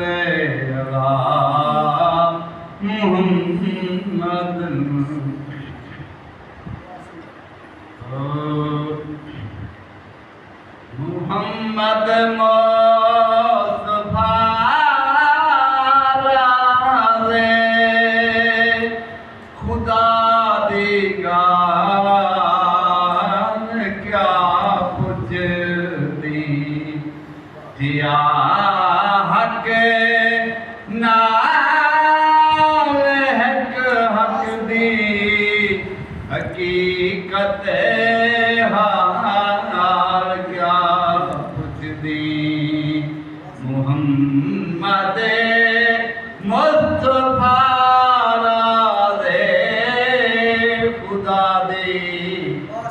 अला मुहम्मद मुहम्मद मुस्तफा राज़े खुदा दी गान क्या पुछदी जिया हक नाल हक हक दी हकीकत हाल क्या पुछदी मुहम्मद मुस्तफा राज़े खुदा दी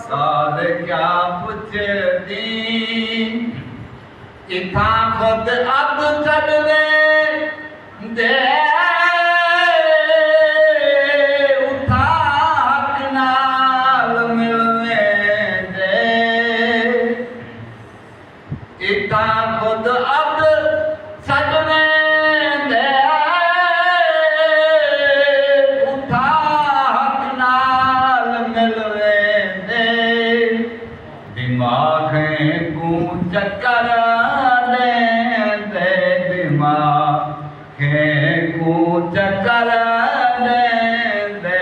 साल क्या पुछदी इथा खुद अब चढ़वे दे उठा हक नाल मिलने दे इथा खुद अब चढ़वे दे उठा हक नाल मिलने दे दिमाग को चक्कर को चक्कर दे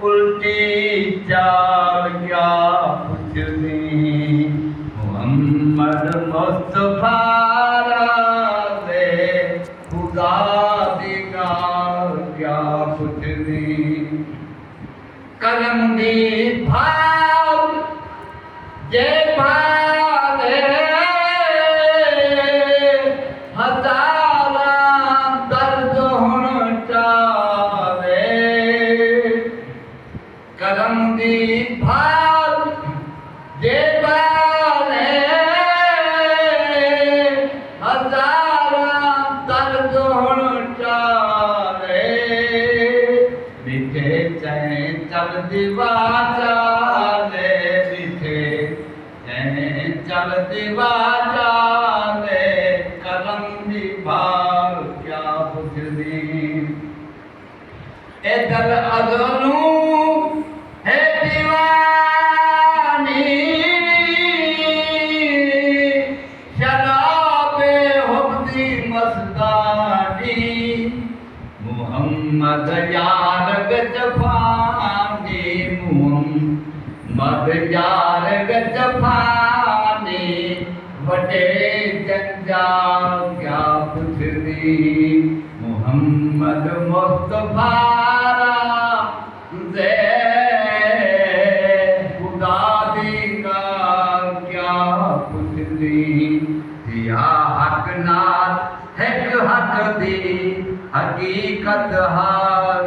उल्टी चाल क्या पुछदी मुहम्मद मुस्तफा राज़े खुदा दी गाल क्या पुछदी करम दी भाव जे भावे करम दी भाव जे बाले हजारा दर्द हुण चाले बिथे चैं चल दिवा चाले बिथे चैं चल दिवा चाले करम दी भाव क्या पुछदी ए दल अज़लू है दीवानी शराबे हुब्बी मस्तानी मुहम्मद यार गजफानी मुहम्मद यार गजफानी वटे जंजाल क्या पुछदी मुहम्मद मुस्तफा राज़े जिया हक नाल हक हक दी हकीकत हाल